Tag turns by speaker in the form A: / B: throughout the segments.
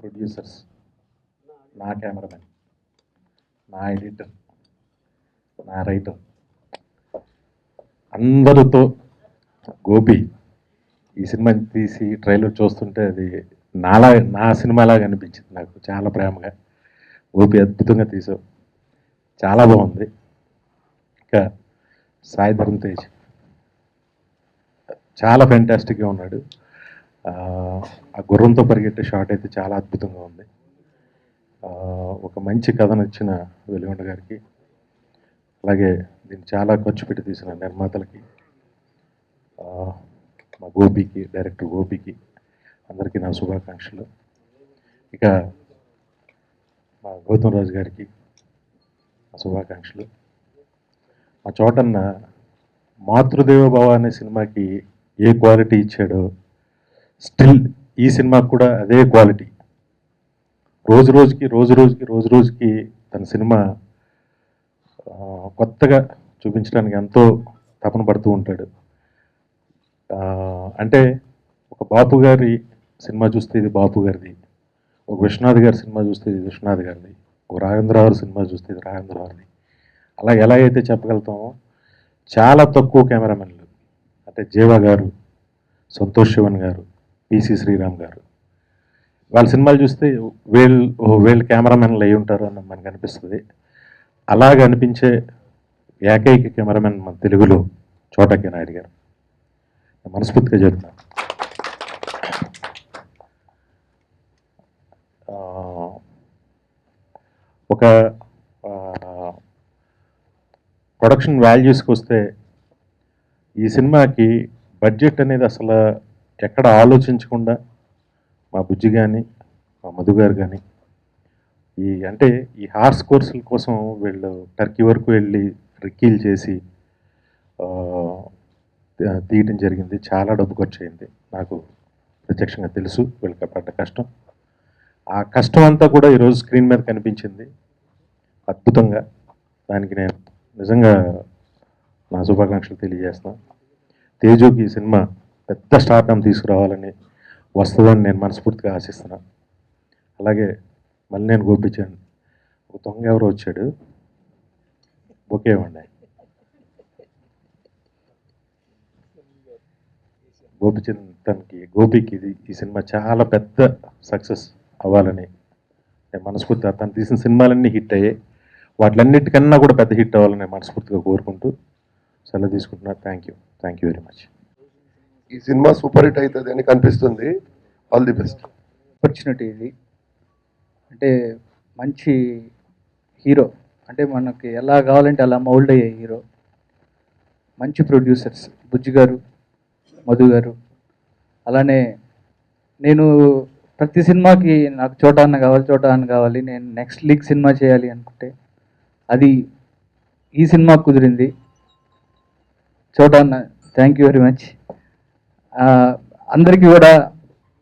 A: Producers, నా cameraman, నా editor, నా రైటర్ అందరితో గోపి ఈ సినిమా తీసి ట్రైలర్ చూస్తుంటే అది నా సినిమాలాగా అనిపించింది. నాకు చాలా ప్రేమగా గోపి అద్భుతంగా తీసావు, చాలా బాగుంది. ఇంకా సాయి ధరమ్ తేజ్ చాలా ఫెంటాస్టిక్గా ఉన్నాడు. ఆ గుర్రంతో పరిగెట్టే షాట్ అయితే చాలా అద్భుతంగా ఉంది. ఒక మంచి కథ నచ్చిన వెలుగొండ గారికి, అలాగే దీన్ని చాలా ఖర్చు పెట్టి తీసిన నిర్మాతలకి, మా గోపికి, డైరెక్టర్ గోపికి అందరికీ నా శుభాకాంక్షలు. ఇక మా గౌతమ్ రాజు గారికి నా శుభాకాంక్షలు. మా చోటన్న మాతృదేవ భవ అనే సినిమాకి ఏ క్వాలిటీ ఇచ్చాడో స్టిల్ ఈ సినిమాకి కూడా అదే క్వాలిటీ. రోజు రోజుకి తన సినిమా కొత్తగా చూపించడానికి ఎంతో తపన పడుతూ ఉంటాడు. అంటే ఒక బాపు గారి సినిమా చూస్తే ఇది బాపు గారిది, ఒక విశ్వనాథ్ గారి సినిమా చూస్తే ఇది విశ్వనాథ్ గారిది, ఒక రాఘవేంద్రరావు సినిమా చూస్తే ఇది రాఘవేంద్రరావుది. అలా ఎలా అయితే చెప్పగలుగుతామో చాలా తక్కువ కెమెరామెన్లు అంటే జీవా గారు, సంతోష్ శివన్ గారు, పిసి శ్రీరామ్ గారు, వాళ్ళ సినిమాలు చూస్తే వీళ్ళు కెమెరామెన్లు అయి ఉంటారు అని మనకు అనిపిస్తుంది. అలాగ అనిపించే ఏకైక కెమెరామెన్ మన తెలుగులో చోటకి నాయుడు గారు. మనస్ఫూర్తిగా చెప్తున్నాను. ఒక ప్రొడక్షన్ వాల్యూస్కి వస్తే ఈ సినిమాకి బడ్జెట్ అనేది అసలు ఎక్కడ ఆలోచించకుండా మా బుజ్జి కానీ, మా మధు గారు కానీ ఈ హార్స్ కోర్సుల కోసం వీళ్ళు టర్కీ వరకు వెళ్ళి రిక్కీలు చేసి తీయటం జరిగింది. చాలా డబ్బు ఖర్చు అయింది. నాకు ప్రత్యక్షంగా తెలుసు వీళ్ళకి పడ్డ కష్టం. ఆ కష్టం అంతా కూడా ఈరోజు స్క్రీన్ మీద కనిపించింది అద్భుతంగా. దానికి నేను నిజంగా నా శుభాకాంక్షలు తెలియజేస్తున్నాను. తేజుకి ఈ సినిమా పెద్ద స్టార్టం తీసుకురావాలని, వస్తుందని నేను మనస్ఫూర్తిగా ఆశిస్తున్నాను. అలాగే మళ్ళీ నేను గోపించాను, ఒక దొంగ ఎవరో వచ్చాడు, ఓకే ఇవ్వండి. గోపికి ఈ సినిమా చాలా పెద్ద సక్సెస్ అవ్వాలని నేను మనస్ఫూర్తిగా, తను తీసిన సినిమాలన్నీ హిట్ అయ్యాయి, వాటిలన్నిటికన్నా కూడా పెద్ద హిట్ అవ్వాలని నేను మనస్ఫూర్తిగా కోరుకుంటూ సెలవు తీసుకుంటున్నా. Thank you very much.
B: ఈ సినిమా సూపర్ హిట్ అవుతుంది అని కనిపిస్తుంది. All the best.
C: ఆపర్చునిటీ ఇది. అంటే మంచి హీరో, అంటే మనకి ఎలా కావాలంటే అలా మౌల్డ్ అయ్యే హీరో, మంచి ప్రొడ్యూసర్స్ బుజ్జి గారు, మధు గారు. అలానే నేను ప్రతి సినిమాకి నాకు చోటా అన్న కావాలి, నేను నెక్స్ట్ లీగ్ సినిమా చేయాలి అనుకుంటే అది ఈ సినిమా కుదిరింది. చోటా అన్న, థ్యాంక్ యూ వెరీ మచ్. అందరికీ కూడా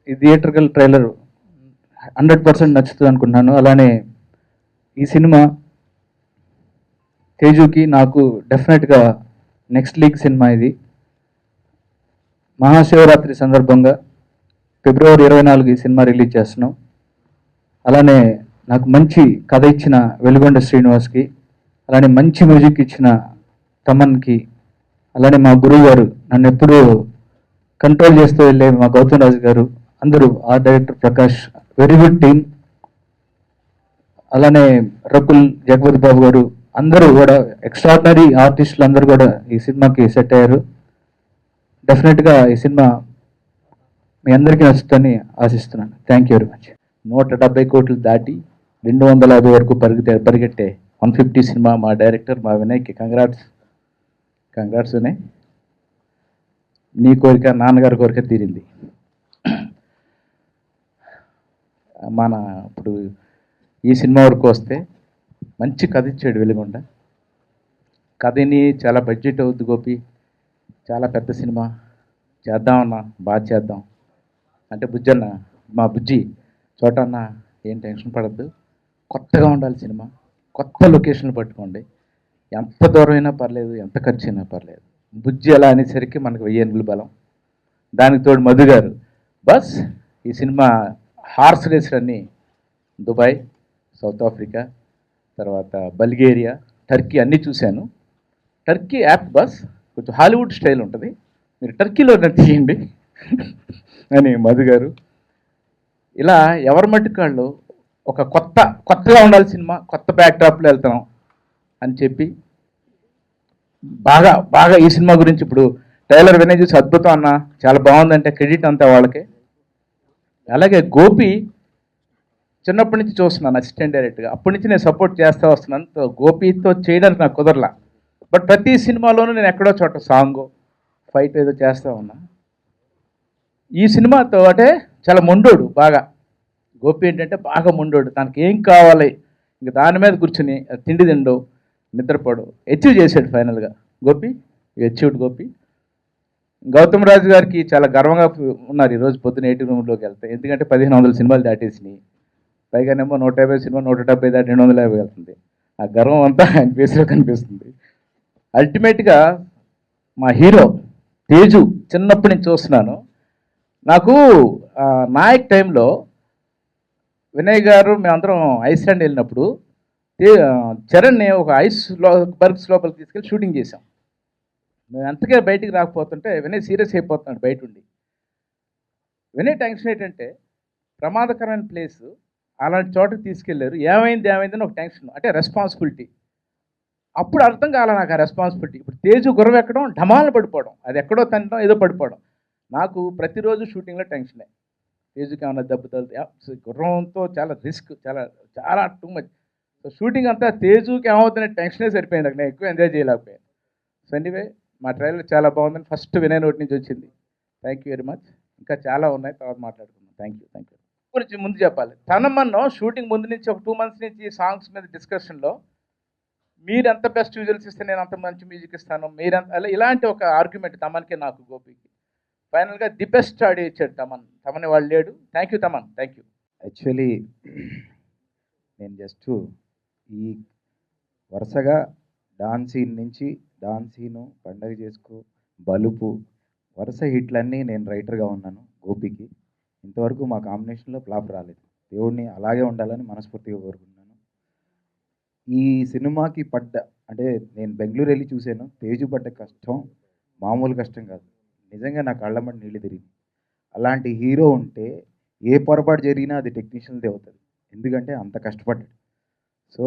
C: ఈ థియేటర్కల్ ట్రైలర్ 100% నచ్చుతుంది అనుకుంటున్నాను. అలానే ఈ సినిమా తేజుకి నాకు డెఫినెట్గా నెక్స్ట్ లీగ్ సినిమా ఇది. మహాశివరాత్రి సందర్భంగా ఫిబ్రవరి 24 ఈ సినిమా రిలీజ్ చేస్తున్నాం. అలానే నాకు మంచి కథ ఇచ్చిన వెలుగొండ శ్రీనివాస్కి, అలానే మంచి మ్యూజిక్ ఇచ్చిన తమన్కి, అలానే మా గురువు గారు నన్ను ఎప్పుడూ కంట్రోల్ చేస్తూ వెళ్ళే మా గౌతమ్ రాజు గారు, అందరూ art director Prakash, very good team. అలానే రకుల్, జగపతి బాబు గారు, అందరూ కూడా ఎక్స్ట్రాడినరీ ఆర్టిస్టులు అందరూ కూడా ఈ సినిమాకి సెట్ అయ్యారు. డెఫినెట్గా ఈ సినిమా మీ అందరికీ నచ్చుతుందని ఆశిస్తున్నాను. Thank you very much.
D: 170 కోట్లు దాటి 250 వరకు పరిగెట్టే 150 సినిమా మా డైరెక్టర్ మా వినయ్కి కంగ్రాట్స్ వినయ్. నీ కోరిక నాన్నగారి కోరిక తీరింది. ఇప్పుడు ఈ సినిమా వరకు వస్తే మంచి కథ ఇచ్చాడు వెలుగొండ. కథని చాలా బడ్జెట్ అవుద్ది గోపి, చాలా పెద్ద సినిమా చేద్దామన్నా, బాగా చేద్దాం అంటే బుజ్జన్న, మా బుజ్జి చోటన్న ఏం టెన్షన్ పడద్దు, కొత్తగా ఉండాలి సినిమా, కొత్త లొకేషన్లు పట్టుకోండి, ఎంత దూరం అయినా పర్లేదు, ఎంత ఖర్చు అయినా పర్లేదు. బుజ్జి అలా అనేసరికి మనకు 1000 బలం. దానికి తోడు మధు గారు, బస్ ఈ సినిమా హార్స్ రేసులన్నీ దుబాయ్, సౌత్ ఆఫ్రికా, తర్వాత బల్గేరియా, టర్కీ అన్నీ చూశాను. టర్కీ యాప్ బస్ కొంచెం హాలీవుడ్ స్టైల్ ఉంటుంది, మీరు టర్కీలో తీయండి అని మధు గారు. ఇలా ఎవరి మట్టుకు వాళ్ళు ఒక కొత్తగా ఉండాలి సినిమా, కొత్త బ్యాక్డ్రాప్లో వెళ్తున్నాం అని చెప్పి బాగా బాగా ఈ సినిమా గురించి ఇప్పుడు ట్రైలర్ వినే చూసి అద్భుతం అన్న, చాలా బాగుందంటే క్రెడిట్ అంతా వాళ్ళకే. అలాగే గోపి చిన్నప్పటి నుంచి చూస్తున్నాను అసిస్టెంట్ డైరెక్టర్గా, అప్పటి నుంచి నేను సపోర్ట్ చేస్తూ వస్తున్నాను. గోపితో చేయడానికి నాకు కుదరలా, బట్ ప్రతి సినిమాలోనూ నేను ఎక్కడో చోట సాంగ్ ఫైట్ ఏదో చేస్తూ ఉన్నా. ఈ సినిమాతో అంటే చాలా మొండోడు బాగా, గోపి ఏంటంటే బాగా మొండోడు, తనకి ఏం కావాలి ఇంక దాని మీద కూర్చుని తిండి తిండు నిద్రపోడు, అచీవ్ చేశాడు ఫైనల్గా గోపి. అచీవ్డ్ గోపి. గౌతమ్ రాజు గారికి చాలా గర్వంగా ఉన్నారు ఈరోజు పొద్దున 80 రూమ్లోకి వెళ్తే, ఎందుకంటే 1500 సినిమాలు దాటేసినాయి, పైగానేమో 150 సినిమా 170 దాటి 250 వెళ్తుంది. ఆ గర్వం అంతా ఆయన ఫేస్లో కనిపిస్తుంది. అల్టిమేట్గా మా హీరో తేజు చిన్నప్పటి నుంచి చూస్తున్నాను. నాకు నాయక్ టైంలో వినయ్ గారు మేమందరం ఐస్లాండ్ వెళ్ళినప్పుడు చరణ్ని ఒక బర్గ్స్ లోపలికి తీసుకెళ్ళి షూటింగ్ చేసాం. మేము అంతకే బయటికి రాకపోతుంటే వినయ్ సీరియస్ అయిపోతున్నాడు బయట ఉండి. వినయ్ టెన్షన్ ఏంటంటే ప్రమాదకరమైన ప్లేస్, అలాంటి చోటకి తీసుకెళ్లారు, ఏమైందని ఒక టెన్షన్, అంటే రెస్పాన్సిబిలిటీ. అప్పుడు అర్థం కాలే నాకు ఆ రెస్పాన్సిబిలిటీ. ఇప్పుడు తేజు గుర్రం ఎక్కడం, ఢమాలను పడిపోవడం, అది ఎక్కడో తినడం, ఏదో పడిపోవడం. నాకు ప్రతిరోజు షూటింగ్లో టెన్షనే, తేజుకి ఏమైనా దెబ్బ తగిలితే, గుర్రంతో చాలా రిస్క్, చాలా చాలా టూ మచ్. సో షూటింగ్ అంతా తేజుకి ఏమవుతుందనే టెన్షనే సరిపోయింది, నాకు నేను ఎక్కువ ఎంజాయ్ చేయలేకపోయాను. సో ఎనీవే మా ట్రైలర్ చాలా బాగుందని ఫస్ట్ వినయ్ నోటి నుంచి వచ్చింది. Thank you very much. ఇంకా చాలా ఉన్నాయి, తర్వాత మాట్లాడుకుందాం. థ్యాంక్ యూ గురించి ముందు చెప్పాలి. తనమన్ను షూటింగ్ ముందు నుంచి ఒక 2 months నుంచి సాంగ్స్ మీద డిస్కషన్లో, మీరు ఎంత బెస్ట్ విజువల్స్ ఇస్తే నేను అంత మంచి మ్యూజిక్ ఇస్తాను, మీరంత అలా ఇలాంటి ఒక ఆర్గ్యుమెంట్ తమన్కి నాకు గోపికి. ఫైనల్గా ది బెస్ట్ ఆడియో ఇచ్చాడు తమన్ వాళ్ళు లేడు. Thank you Thaman, thank you.
E: Actually నేను జస్ట్ ఈ వరుసగా డాన్సీన్ నుంచి డాన్సీను, పండగ చేసుకో, బలుపు, వరుస హిట్లన్నీ నేను రైటర్గా ఉన్నాను గోపికి. ఇంతవరకు మా కాంబినేషన్లో ఫ్లాప్ రాలేదు. దేవుడిని అలాగే ఉండాలని మనస్ఫూర్తిగా కోరుకుంటున్నాను. ఈ సినిమాకి అంటే నేను బెంగళూరు వెళ్ళి చూశాను, తేజు పడ్డ కష్టం మామూలు కష్టం కాదు. నిజంగా నా కళ్ళమ్మటి నీళ్ళు తిరిగి. అలాంటి హీరో ఉంటే ఏ పొరపాటు జరిగినా అది టెక్నీషియన్దే అవుతుంది, ఎందుకంటే అంత కష్టపడ్డాడు. సో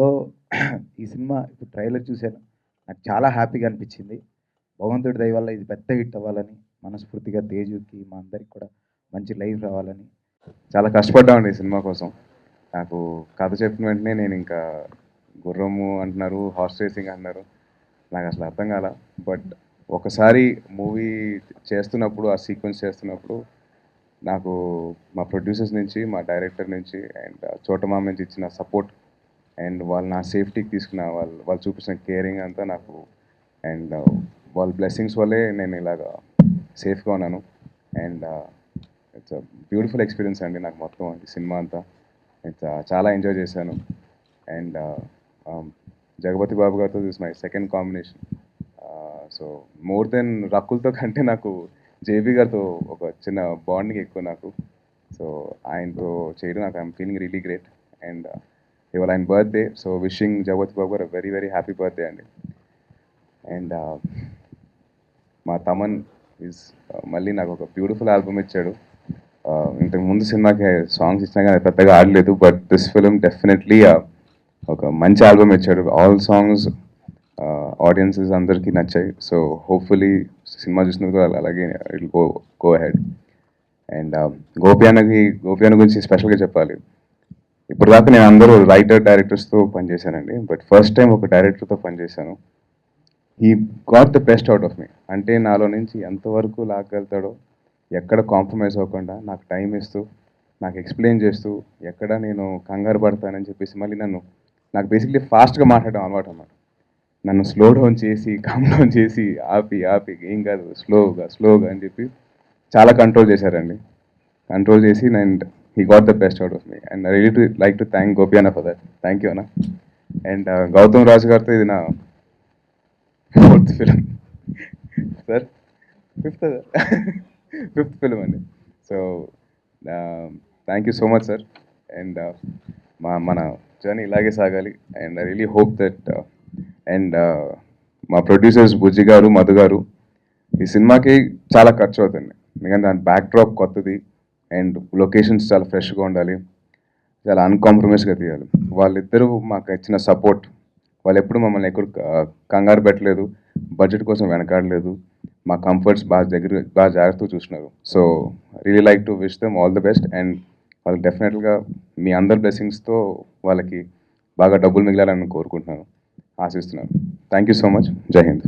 E: ఈ సినిమా ఇప్పుడు ట్రైలర్ చూశాను, నాకు చాలా హ్యాపీగా అనిపించింది. భగవంతుడి దయ వల్ల ఇది పెద్ద హిట్ అవ్వాలని మనస్ఫూర్తిగా, తేజుకి మా అందరికి కూడా మంచి లైఫ్ రావాలని.
F: చాలా కష్టపడ్డామండి ఈ సినిమా కోసం. నాకు కథ చెప్పిన వెంటనే నేను ఇంకా గుర్రము అంటున్నారు, హార్స్ రేసింగ్ అంటున్నారు, నాకు అసలు అర్థం కాల. బట్ ఒకసారి మూవీ చేస్తున్నప్పుడు, ఆ సీక్వెన్స్ చేస్తున్నప్పుడు నాకు మా ప్రొడ్యూసర్స్ నుంచి, మా డైరెక్టర్ నుంచి అండ్ చోటమామ నుంచి ఇచ్చిన సపోర్ట్ అండ్ వాళ్ళు నా సేఫ్టీకి తీసుకున్న వాళ్ళు చూపించిన కేరింగ్ అంతా నాకు, అండ్ వాళ్ళ బ్లెస్సింగ్స్ వల్లే నేను ఇలాగా సేఫ్గా ఉన్నాను. అండ్ ఇట్స్ బ్యూటిఫుల్ ఎక్స్పీరియన్స్ అండి నాకు మొత్తం ఈ సినిమా అంతా. చాలా ఎంజాయ్ చేశాను. అండ్ జగపతి బాబు గారితో this my second combination. So more than రకుల్తో కంటే నాకు జేబీ గారితో ఒక చిన్న బాండింగ్ ఎక్కువ నాకు. సో ఆయనతో చేయడం నాకు I'm feeling really great. And ఇవాళ ఆయన బర్త్డే, సో విషింగ్ జగపతి బాబు గారు వెరీ వెరీ హ్యాపీ బర్త్డే అండి. అండ్ మా తమన్ ఈజ్ మళ్ళీ నాకు ఒక బ్యూటిఫుల్ ఆల్బమ్ ఇచ్చాడు. ఇంతకు ముందు సినిమాకి సాంగ్స్ ఇచ్చినా కానీ పెద్దగా ఆడలేదు, బట్ దిస్ ఫిలిం డెఫినెట్లీ ఒక మంచి ఆల్బమ్ ఇచ్చాడు. ఆల్ సాంగ్స్ ఆడియన్సెస్ అందరికీ నచ్చాయి. సో హోప్ఫుల్లీ సినిమా చూసినందుకు కూడా అలాగే it go ahead. And Gopi అన్న గురించి స్పెషల్గా చెప్పాలి. ఇప్పుడు దాకా నేను అందరూ రైటర్ డైరెక్టర్స్తో పనిచేశానండి, బట్ ఫస్ట్ టైం ఒక డైరెక్టర్తో పనిచేశాను. He got the best out of me. అంటే నాలో నుంచి ఎంతవరకు లాగలుగుతాడో, ఎక్కడ కాంప్రమైజ్ అవ్వకుండా నాకు టైం ఇస్తూ, నాకు ఎక్స్ప్లెయిన్ చేస్తూ, ఎక్కడ నేను కంగారు పడతానని చెప్పేసి మళ్ళీ నాకు బేసిక్లీ ఫాస్ట్గా మాట్లాడడం అలవాటు అన్నమాట. నన్ను స్లో డౌన్ చేసి, కామ్ డౌన్ చేసి, ఆపి ఏం కాదు స్లోగా అని చెప్పి చాలా కంట్రోల్ చేశారండి. కంట్రోల్ చేసి and he got the best out of me. And I really like to thank Gopi అన్న ఫర్ దట్. థ్యాంక్ యూ అన్న. అండ్ గౌతమ్ రాజు గారితో ఇది నా 4th film sir, 5th film అండి. So thank you so much sir. And మన journey ఇలాగే సాగాలి. And I really hope that and మా ప్రొడ్యూసర్స్ బుజ్జి గారు, మధు గారు, ఈ సినిమాకి చాలా ఖర్చు అవుతుంది. ఎందుకంటే దాని బ్యాక్ డ్రాప్ కొత్తది అండ్ లొకేషన్స్ చాలా ఫ్రెష్గా ఉండాలి, చాలా అన్కాంప్రమైజ్గా తీయాలి. వాళ్ళిద్దరూ మాకు ఇచ్చిన సపోర్ట్, వాళ్ళు ఎప్పుడు మమ్మల్ని ఎక్కడ కంగారు పెట్టలేదు, బడ్జెట్ కోసం వెనకాడలేదు, మా కంఫర్ట్స్ బాగా జాగ్రత్తగా చూసినారు. So really like to wish them all the best. And వాళ్ళకి డెఫినెట్గా మీ అందరి బ్లెస్సింగ్స్తో వాళ్ళకి బాగా డబ్బులు మిగిలాలని కోరుకుంటున్నాను, ఆశిస్తున్నాను. Thank you so much. జై హింద్.